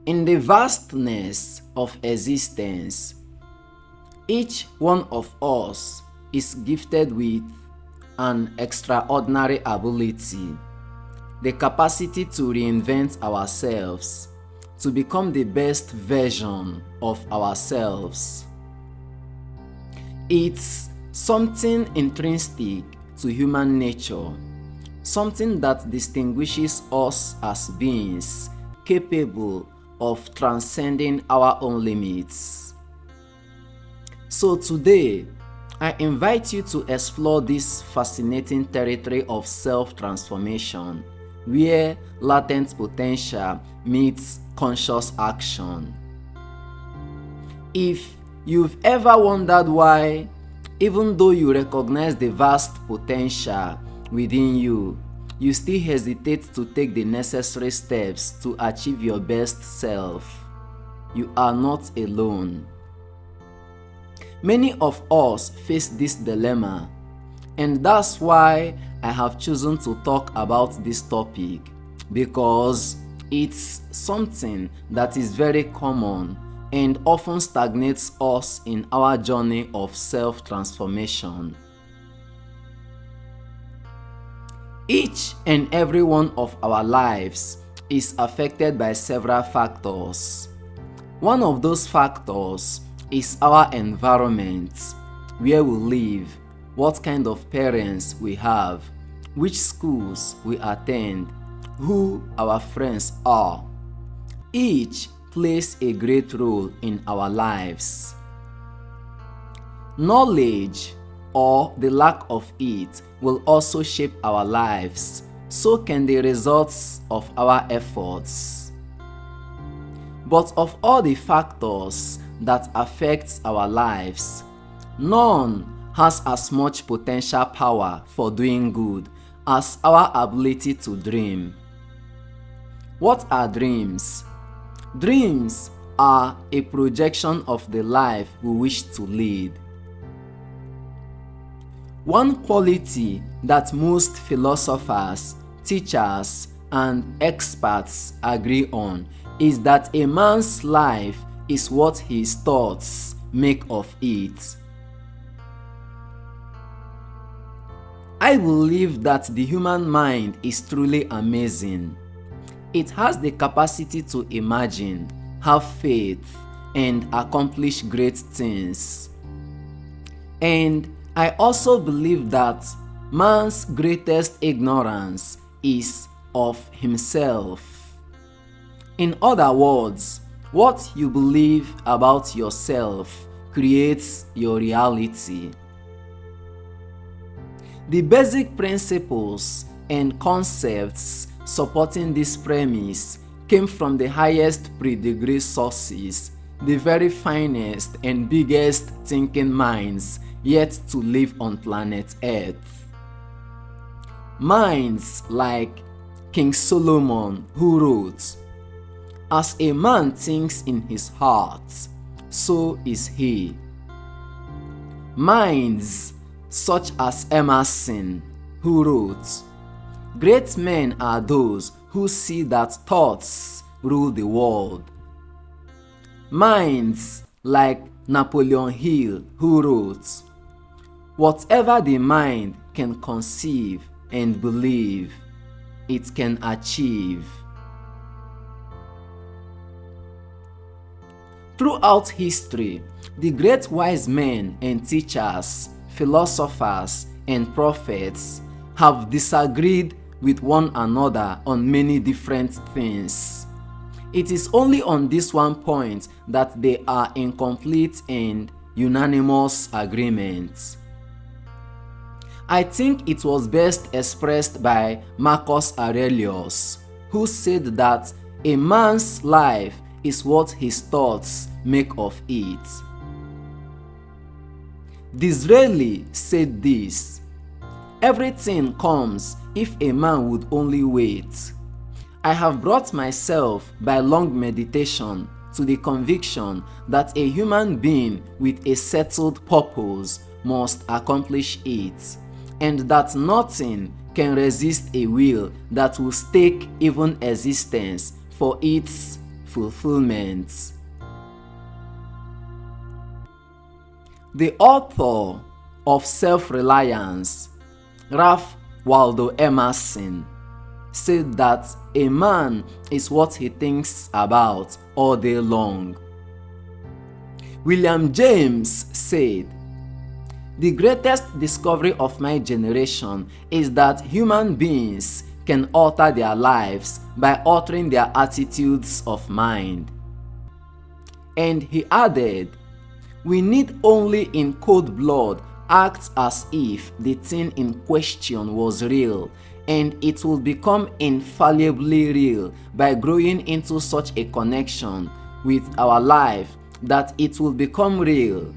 In the vastness of existence, each one of us is gifted with an extraordinary ability, the capacity to reinvent ourselves, to become the best version of ourselves. It's something intrinsic to human nature, something that distinguishes us as beings capable of transcending our own limits. So today, I invite you to explore this fascinating territory of self-transformation, where latent potential meets conscious action. If you've ever wondered why, even though you recognize the vast potential within you, you still hesitate to take the necessary steps to achieve your best self, you are not alone. Many of us face this dilemma, and that's why I have chosen to talk about this topic, because it's something that is very common and often stagnates us in our journey of self-transformation. Each and every one of our lives is affected by several factors. One of those factors is our environment, where we live, what kind of parents we have, which schools we attend, who our friends are. Each plays a great role in our lives. Knowledge, or the lack of it, will also shape our lives. So can the results of our efforts. But of all the factors that affect our lives, none has as much potential power for doing good as our ability to dream. What are dreams? Dreams are a projection of the life we wish to lead. One quality that most philosophers, teachers, and experts agree on is that a man's life is what his thoughts make of it. I believe that the human mind is truly amazing. It has the capacity to imagine, have faith, and accomplish great things. And I also believe that man's greatest ignorance is of himself. In other words, what you believe about yourself creates your reality. The basic principles and concepts supporting this premise came from the highest pre-degree sources, the very finest and biggest thinking minds yet to live on planet Earth. Minds like King Solomon, who wrote, "As a man thinks in his heart, so is he." Minds such as Emerson, who wrote, "Great men are those who see that thoughts rule the world." Minds like Napoleon Hill, who wrote, "Whatever the mind can conceive and believe, it can achieve." Throughout history, the great wise men and teachers, philosophers, and prophets have disagreed with one another on many different things. It is only on this one point that they are in complete and unanimous agreement. I think it was best expressed by Marcus Aurelius, who said that a man's life is what his thoughts make of it. Disraeli said this, "Everything comes if a man would only wait." I have brought myself by long meditation to the conviction that a human being with a settled purpose must accomplish it, and that nothing can resist a will that will stake even existence for its fulfillment. The author of Self-Reliance, Ralph Waldo Emerson, said that a man is what he thinks about all day long. William James said, "The greatest discovery of my generation is that human beings can alter their lives by altering their attitudes of mind." And he added, "We need only in cold blood act as if the thing in question was real, and it will become infallibly real by growing into such a connection with our life that it will become real.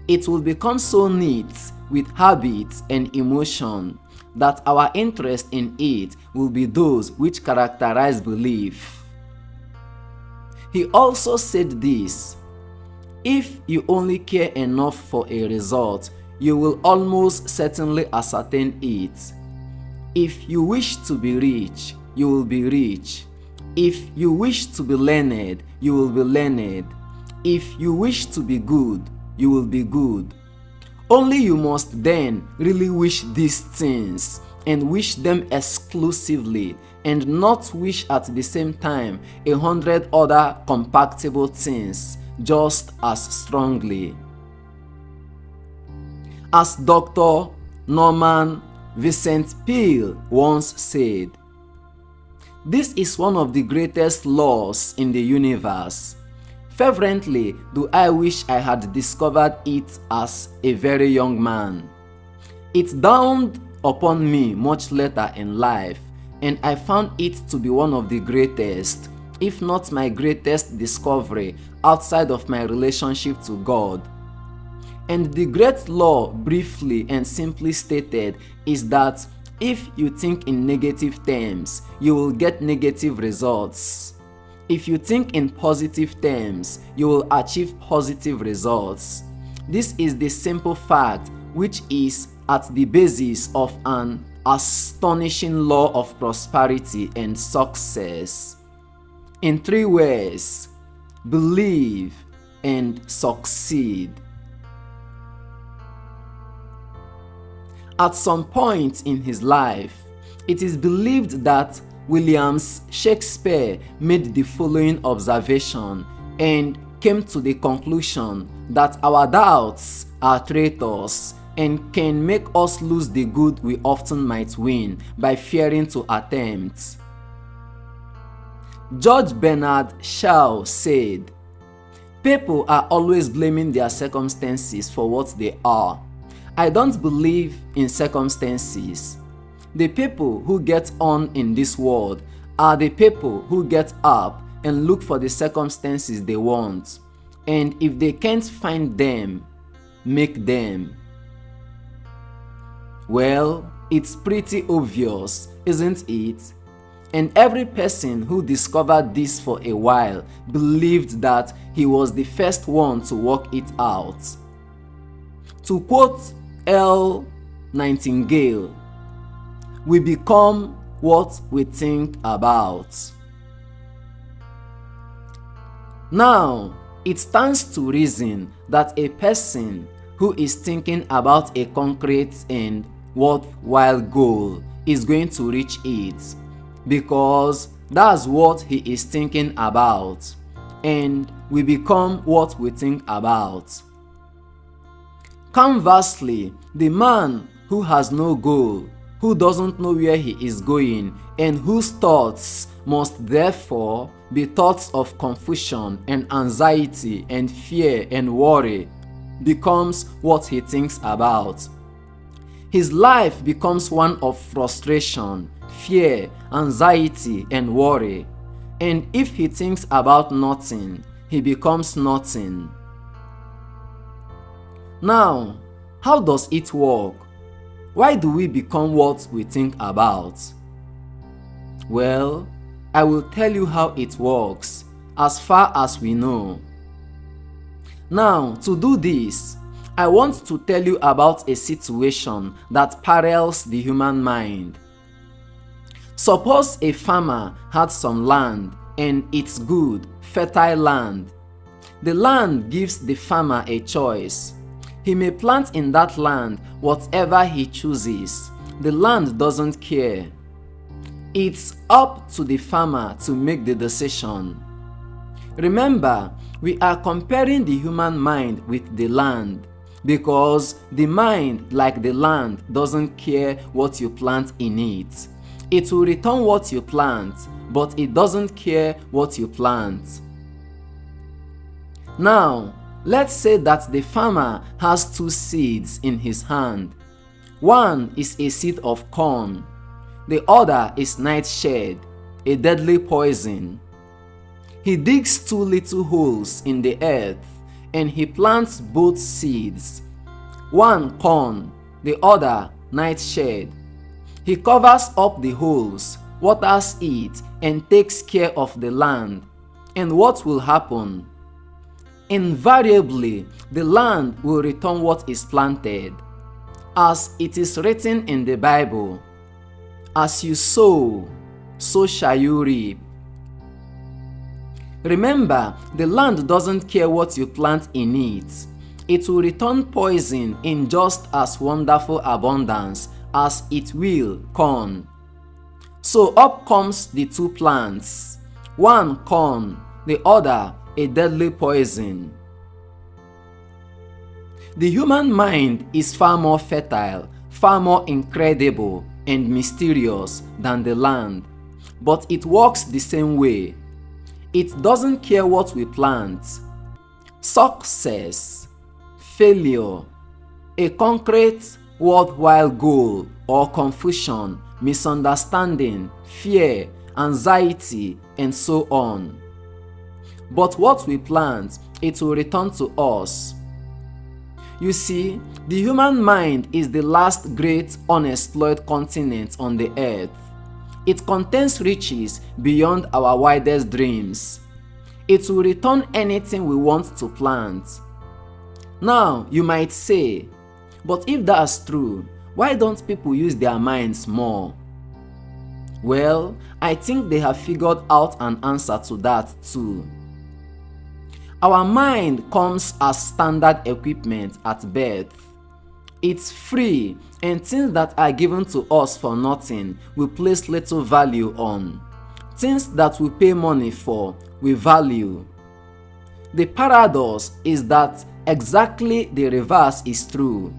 It will become so neat with habits and emotion that our interest in it will be those which characterize belief." He also said this, "If you only care enough for a result, you will almost certainly ascertain it. If you wish to be rich, you will be rich. If you wish to be learned, you will be learned. If you wish to be good, you will be good. Only you must then really wish these things, and wish them exclusively, and not wish at the same time 100 other compatible things just as strongly." As Dr. Norman Vincent Peale once said, "This is one of the greatest laws in the universe. Fervently do I wish I had discovered it as a very young man. It dawned upon me much later in life, and I found it to be one of the greatest, if not my greatest discovery outside of my relationship to God. And the great law, briefly and simply stated, is that if you think in negative terms, you will get negative results. If you think in positive terms, you will achieve positive results. This is the simple fact which is at the basis of an astonishing law of prosperity and success. In 3 ways: believe and succeed." At some point in his life, it is believed that William Shakespeare made the following observation and came to the conclusion that our doubts are traitors and can make us lose the good we often might win by fearing to attempt. George Bernard Shaw said, "People are always blaming their circumstances for what they are. I don't believe in circumstances. The people who get on in this world are the people who get up and look for the circumstances they want, and if they can't find them, make them." Well, it's pretty obvious, isn't it? And every person who discovered this for a while believed that he was the first one to work it out. To quote L. Nightingale, "We become what we think about." Now, it stands to reason that a person who is thinking about a concrete and worthwhile goal is going to reach it, because that's what he is thinking about, and we become what we think about. Conversely, the man who has no goal, who doesn't know where he is going, and whose thoughts must therefore be thoughts of confusion and anxiety and fear and worry, becomes what he thinks about. His life becomes one of frustration, fear, anxiety, and worry. And if he thinks about nothing, he becomes nothing. Now, how does it work? Why do we become what we think about? Well, I will tell you how it works, as far as we know. Now, to do this, I want to tell you about a situation that parallels the human mind. Suppose a farmer had some land and its good, fertile land. The land gives the farmer a choice. He may plant in that land whatever he chooses. The land doesn't care. It's up to the farmer to make the decision. Remember, we are comparing the human mind with the land, because the mind, like the land, doesn't care what you plant in it. It will return what you plant, but it doesn't care what you plant. Now, let's say that the farmer has 2 seeds in his hand. One is a seed of corn. The other is nightshade, a deadly poison. He digs 2 little holes in the earth and he plants both seeds. One corn, the other nightshade. He covers up the holes, waters it, and takes care of the land. And what will happen? Invariably, the land will return what is planted. As it is written in the Bible, "As you sow, so shall you reap." Remember, the land doesn't care what you plant in it. It will return poison in just as wonderful abundance as it will corn. So up comes the 2 plants, one corn, the other a deadly poison. The human mind is far more fertile, far more incredible and mysterious than the land, but it works the same way. It doesn't care what we plant. Success, failure, a concrete, worthwhile goal, or confusion, misunderstanding, fear, anxiety, and so on. But what we plant, it will return to us. You see, the human mind is the last great unexplored continent on the earth. It contains riches beyond our wildest dreams. It will return anything we want to plant. Now, you might say, but if that's true, why don't people use their minds more? Well, I think they have figured out an answer to that too. Our mind comes as standard equipment at birth. It's free, and things that are given to us for nothing we place little value on. Things that we pay money for, we value. The paradox is that exactly the reverse is true.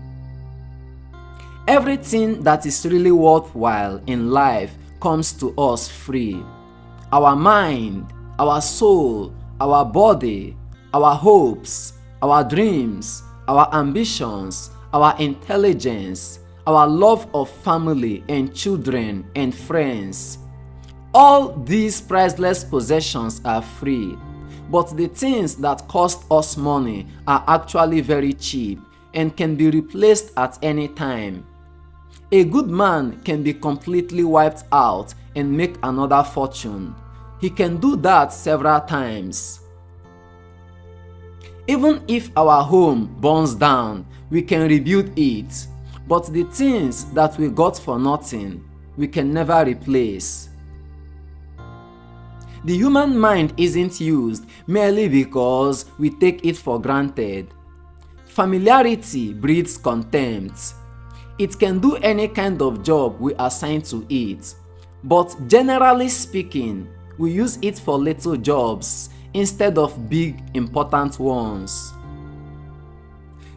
Everything that is really worthwhile in life comes to us free. Our mind, our soul, our body, our hopes, our dreams, our ambitions, our intelligence, our love of family and children and friends. All these priceless possessions are free, but the things that cost us money are actually very cheap and can be replaced at any time. A good man can be completely wiped out and make another fortune. He can do that several times. Even if our home burns down, we can rebuild it, but the things that we got for nothing, we can never replace. The human mind isn't used merely because we take it for granted. Familiarity breeds contempt. It can do any kind of job we assign to it, but generally speaking, we use it for little jobs instead of big, important ones.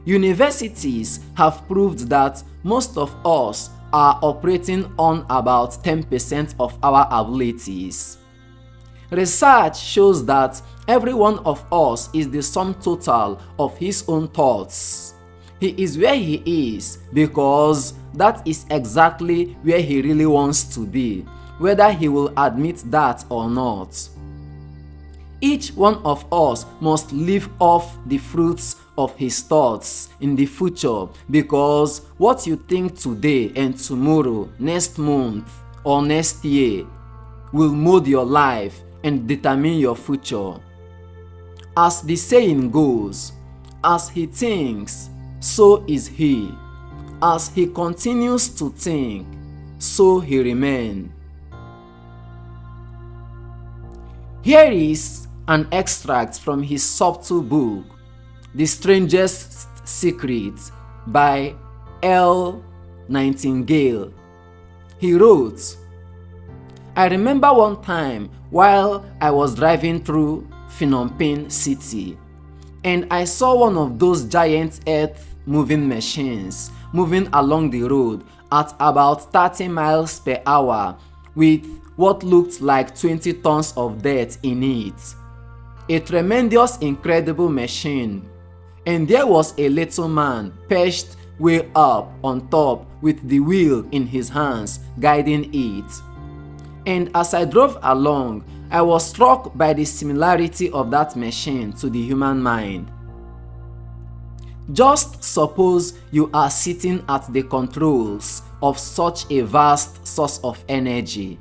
Universities have proved that most of us are operating on about 10% of our abilities. Research shows that every one of us is the sum total of his own thoughts. He is where he is because that is exactly where he really wants to be, whether he will admit that or not. Each one of us must live off the fruits of his thoughts in the future, because what you think today and tomorrow, next month, or next year will mold your life and determine your future. As the saying goes, as he thinks, so is he. As he continues to think, so he remains. Here is an extract from his subtle book, The Strangest Secret by L. Nightingale. He wrote, "I remember one time while I was driving through Phnom Penh City, and I saw one of those giant earth-moving machines moving along the road at about 30 miles per hour with what looked like 20 tons of dirt in it. A tremendous, incredible machine. And there was a little man perched way up on top with the wheel in his hands, guiding it. And as I drove along, I was struck by the similarity of that machine to the human mind. Just suppose you are sitting at the controls of such a vast source of energy.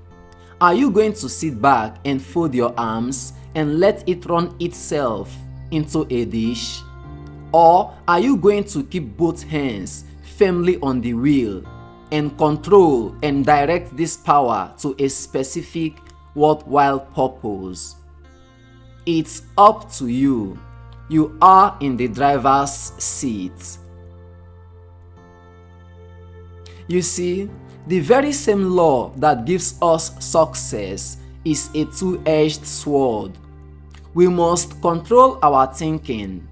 Are you going to sit back and fold your arms and let it run itself into a dish? Or are you going to keep both hands firmly on the wheel and control and direct this power to a specific worthwhile purpose? It's up to you. You are in the driver's seat." You see, the very same law that gives us success is a two-edged sword. We must control our thinking.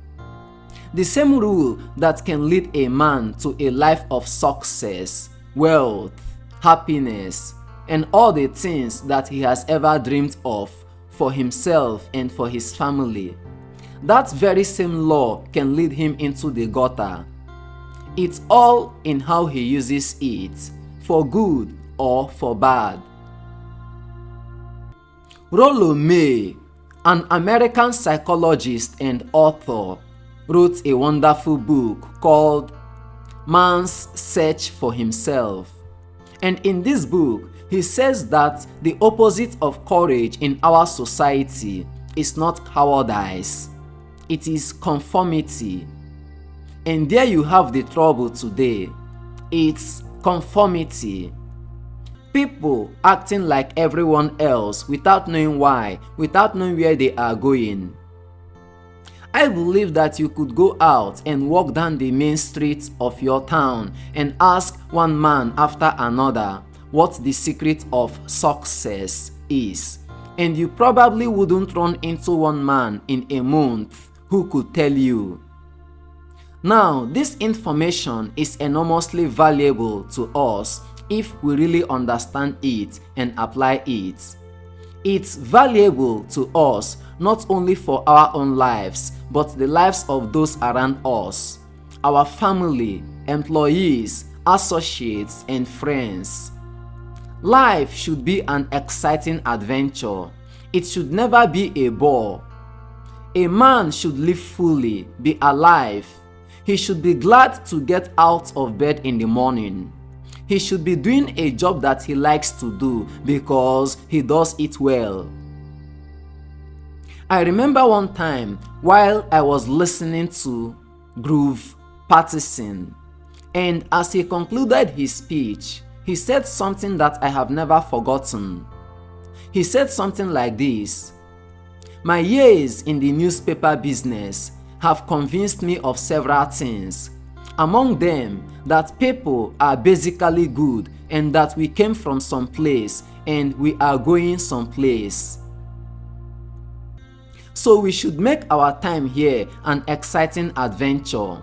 The same rule that can lead a man to a life of success, wealth, happiness, and all the things that he has ever dreamed of for himself and for his family. That very same law can lead him into the gutter. It's all in how he uses it, for good or for bad. Rollo May, an American psychologist and author, wrote a wonderful book called Man's Search for Himself. And in this book, he says that the opposite of courage in our society is not cowardice, it is conformity. And there you have the trouble today. It's conformity. People acting like everyone else without knowing why, without knowing where they are going. I believe that you could go out and walk down the main streets of your town and ask one man after another what the secret of success is, and you probably wouldn't run into one man in a month who could tell you. Now, this information is enormously valuable to us if we really understand it and apply it. It's valuable to us not only for our own lives, but the lives of those around us, our family, employees, associates, and friends. Life should be an exciting adventure. It should never be a bore. A man should live fully, be alive. He should be glad to get out of bed in the morning. He should be doing a job that he likes to do because he does it well. I remember one time while I was listening to Groove Patterson, and as he concluded his speech, he said something that I have never forgotten. He said something like this: "My years in the newspaper business have convinced me of several things. Among them, that people are basically good and that we came from some place and we are going someplace. So we should make our time here an exciting adventure.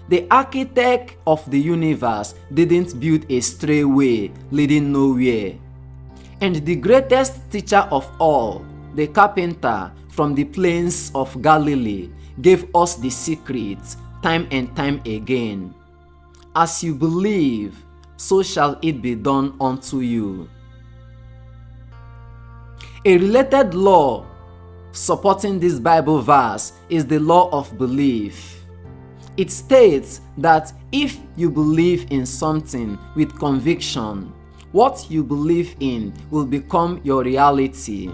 The architect of the universe didn't build a straight way leading nowhere. And the greatest teacher of all, the carpenter from the plains of Galilee, gave us the secret time and time again. As you believe, so shall it be done unto you." A related law supporting this Bible verse is the law of belief. It states that if you believe in something with conviction, what you believe in will become your reality.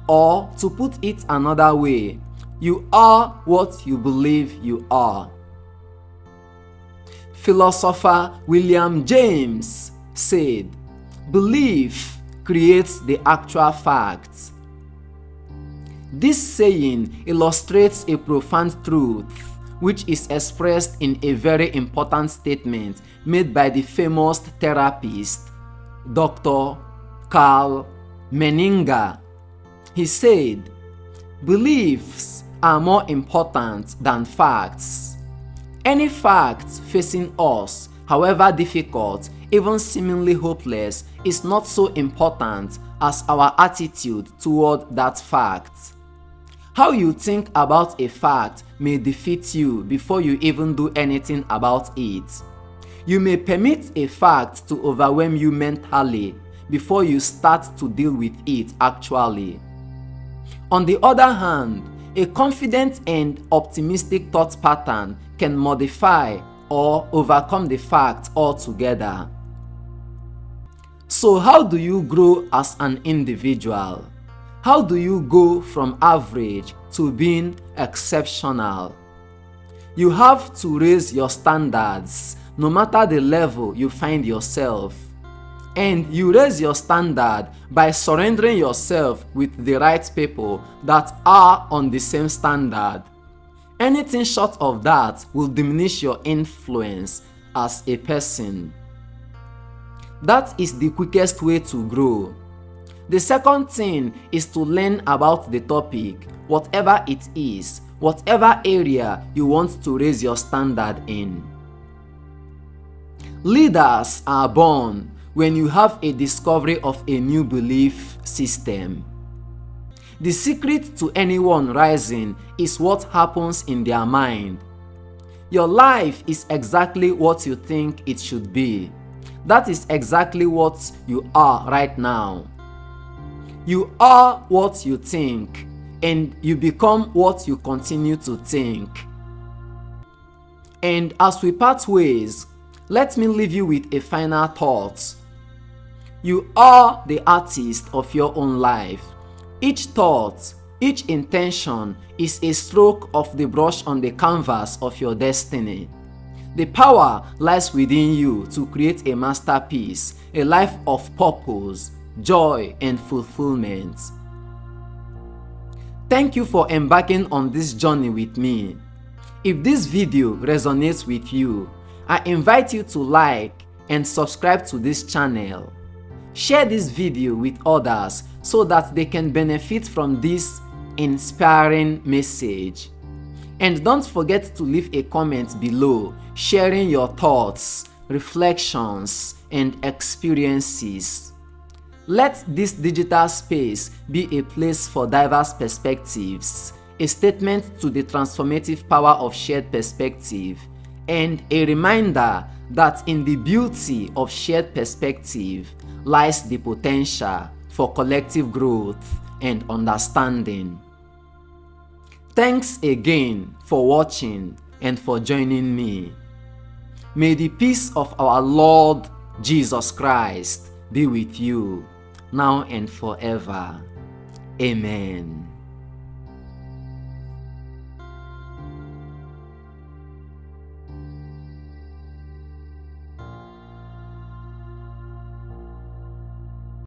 Or, to put it another way, you are what you believe you are. Philosopher William James said, "Belief creates the actual facts." This saying illustrates a profound truth which is expressed in a very important statement made by the famous therapist Dr. Carl Menninger. He said, "Beliefs are more important than facts. Any fact facing us, however difficult, even seemingly hopeless, is not so important as our attitude toward that fact. How you think about a fact may defeat you before you even do anything about it. You may permit a fact to overwhelm you mentally before you start to deal with it actually. On the other hand, a confident and optimistic thought pattern can modify or overcome the fact altogether." So how do you grow as an individual? How do you go from average to being exceptional? You have to raise your standards no matter the level you find yourself. And you raise your standard by surrendering yourself with the right people that are on the same standard. Anything short of that will diminish your influence as a person. That is the quickest way to grow. The second thing is to learn about the topic, whatever it is, whatever area you want to raise your standard in. Leaders are born when you have a discovery of a new belief system. The secret to anyone rising is what happens in their mind. Your life is exactly what you think it should be. That is exactly what you are right now. You are what you think, and you become what you continue to think. And as we part ways, let me leave you with a final thought. You are the artist of your own life. Each thought, each intention is a stroke of the brush on the canvas of your destiny. The power lies within you to create a masterpiece, a life of purpose, joy, and fulfillment. Thank you for embarking on this journey with me. If this video resonates with you, I invite you to like and subscribe to this channel. Share this video with others so that they can benefit from this inspiring message. And don't forget to leave a comment below, sharing your thoughts, reflections, and experiences. Let this digital space be a place for diverse perspectives, a statement to the transformative power of shared perspective, and a reminder that in the beauty of shared perspective lies the potential for collective growth and understanding. Thanks again for watching and for joining me. May the peace of our Lord Jesus Christ be with you now and forever. Amen.